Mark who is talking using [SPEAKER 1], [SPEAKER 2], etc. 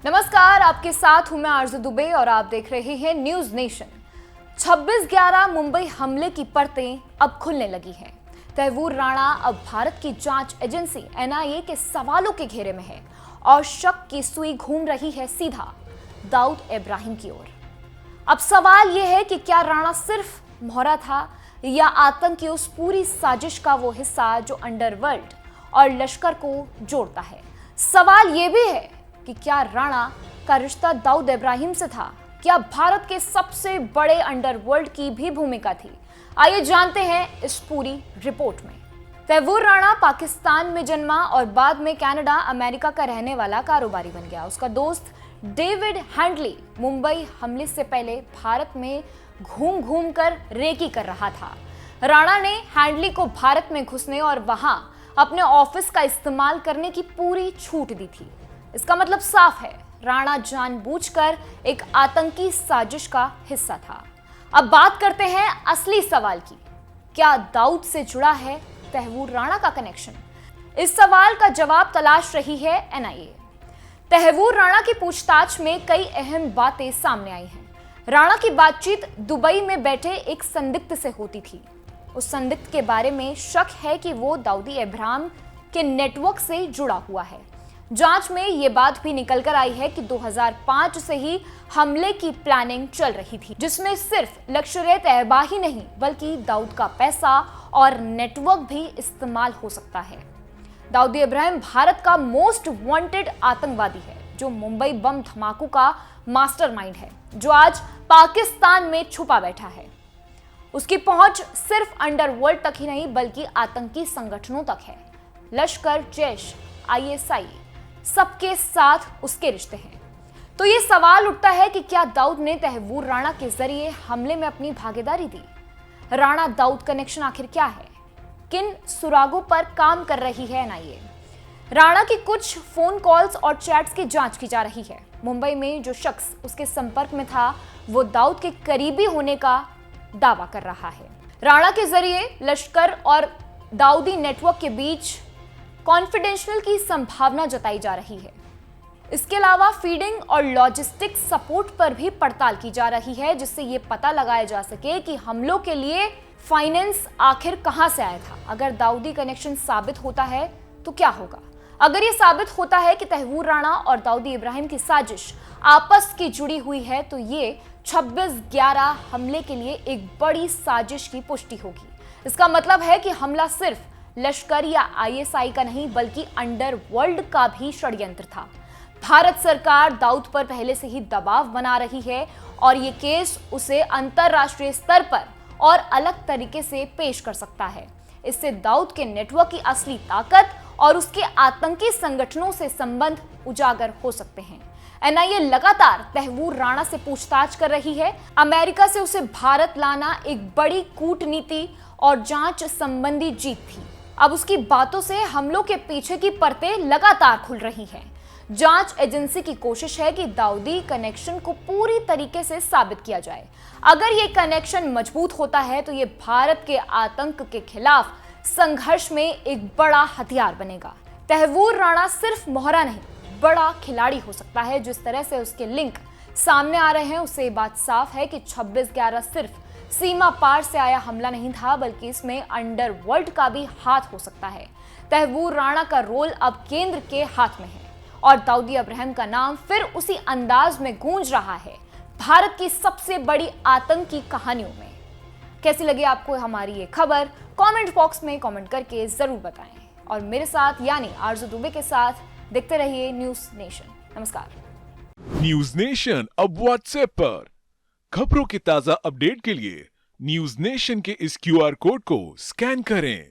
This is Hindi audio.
[SPEAKER 1] नमस्कार, आपके साथ हूं मैं आरजू दुबे और आप देख रहे हैं न्यूज नेशन। 26/11 मुंबई हमले की परतें अब खुलने लगी हैं। तैमूर राणा अब भारत की जांच एजेंसी एनआईए के सवालों के घेरे में है और शक की सुई घूम रही है सीधा दाऊद इब्राहिम की ओर। अब सवाल यह है कि क्या राणा सिर्फ मोहरा था या आतंक की उस पूरी साजिश का वो हिस्सा जो अंडरवर्ल्ड और लश्कर को जोड़ता है। सवाल यह भी है कि क्या राणा का रिश्ता दाऊद इब्राहिम से था? क्या भारत के सबसे बड़े अंडरवर्ल्ड की भी भूमिका थी? आइए जानते हैं इस पूरी रिपोर्ट में। तैमूर राणा पाकिस्तान में जन्मा और बाद में कनाडा, अमेरिका का रहने वाला कारोबारी बन गया। उसका दोस्त डेविड हैंडली मुंबई हमले से पहले भारत में घूम घूम कर रेकी कर रहा था। राणा ने हैंडली को भारत में घुसने और वहां अपने ऑफिस का इस्तेमाल करने की पूरी छूट दी थी। इसका मतलब साफ है, राणा जानबूझकर एक आतंकी साजिश का हिस्सा था। अब बात करते हैं असली सवाल की। क्या दाऊद से जुड़ा है तैमूर राणा का कनेक्शन? इस सवाल का जवाब तलाश रही है एनआईए। तैमूर राणा की पूछताछ में कई अहम बातें सामने आई हैं। राणा की बातचीत दुबई में बैठे एक संदिग्ध से होती थी। उस संदिग्ध के बारे में शक है कि वो दाऊदी इब्राहिम के नेटवर्क से जुड़ा हुआ है। जांच में यह बात भी निकलकर आई है कि 2005 से ही हमले की प्लानिंग चल रही थी, जिसमें सिर्फ लश्कर-ए-तैयबा ही नहीं बल्कि दाऊद का पैसा और नेटवर्क भी इस्तेमाल हो सकता है। दाऊद इब्राहिम भारत का मोस्ट वांटेड आतंकवादी है, जो मुंबई बम धमाकों का मास्टरमाइंड है, जो आज पाकिस्तान में छुपा बैठा है। उसकी पहुंच सिर्फ अंडरवर्ल्ड तक ही नहीं बल्कि आतंकी संगठनों तक है। लश्कर, जैश, आईएसआई सबके साथ उसके रिश्ते हैं। तो ये सवाल उठता है कि क्या दाऊद ने तैमूर राणा के जरिए हमले में अपनी भागीदारी दी? राणा दाऊद कनेक्शन आखिर क्या है? किन सुरागों पर काम कर रही है एनआईए? राणा की कुछ फोन कॉल्स और चैट्स की जांच की जा रही है। मुंबई में जो शख्स उसके संपर्क में था वो दाऊद के करीबी होने का दावा कर रहा है। राणा के जरिए लश्कर और दाऊदी नेटवर्क के बीच कॉन्फिडेंशियल की संभावना जताई जा रही है। इसके अलावा फीडिंग और लॉजिस्टिक सपोर्ट पर भी पड़ताल की जा रही है, जिससे यह पता लगाया जा सके कि हमलों के लिए फाइनेंस आखिर कहां से आया था। अगर दाऊदी कनेक्शन साबित होता है तो क्या होगा? अगर यह साबित होता है कि तैमूर राणा और दाऊद इब्राहिम की साजिश आपस की जुड़ी हुई है तो ये 26/11 हमले के लिए एक बड़ी साजिश की पुष्टि होगी। इसका मतलब है कि हमला सिर्फ लश्कर या आईएसआई का नहीं बल्कि अंडरवर्ल्ड का भी षड्यंत्र था। भारत सरकार दाऊद पर पहले से ही दबाव बना रही है और ये केस उसे अंतरराष्ट्रीय स्तर पर और अलग तरीके से पेश कर सकता है। इससे दाऊद के नेटवर्क की असली ताकत और उसके आतंकी संगठनों से संबंध उजागर हो सकते हैं। एनआईए लगातार तैमूर राणा से पूछताछ कर रही है। अमेरिका से उसे भारत लाना एक बड़ी कूटनीति और जांच संबंधी जीत थी। अब उसकी बातों से हमलों के पीछे की परतें लगातार खुल रही हैं। जांच एजेंसी की कोशिश है कि दाऊदी कनेक्शन को पूरी तरीके से साबित किया जाए। अगर ये कनेक्शन मजबूत होता है तो ये भारत के आतंक के खिलाफ संघर्ष में एक बड़ा हथियार बनेगा। तैमूर राणा सिर्फ मोहरा नहीं, बड़ा खिलाड़ी हो सकता है। जिस तरह से उसके लिंक सामने आ रहे हैं उससे बात साफ है कि 26/11 सिर्फ सीमा पार से आया हमला नहीं था बल्कि इसमें अंडरवर्ल्ड का भी हाथ हो सकता है। तैमूर राणा का रोल अब केंद्र के हाथ में है और दाऊद इब्राहिम का नाम फिर उसी अंदाज में गूंज रहा है भारत की सबसे बड़ी आतंकी कहानियों में। कैसी लगी आपको हमारी ये खबर? कमेंट बॉक्स में कमेंट करके जरूर बताएं और मेरे साथ यानी आरजू दुबे के साथ देखते रहिए न्यूज नेशन। नमस्कार।
[SPEAKER 2] न्यूज नेशन अब व्हाट्सएप पर खबरों की ताजा अपडेट के लिए न्यूज नेशन के इस क्यूआर कोड को स्कैन करें।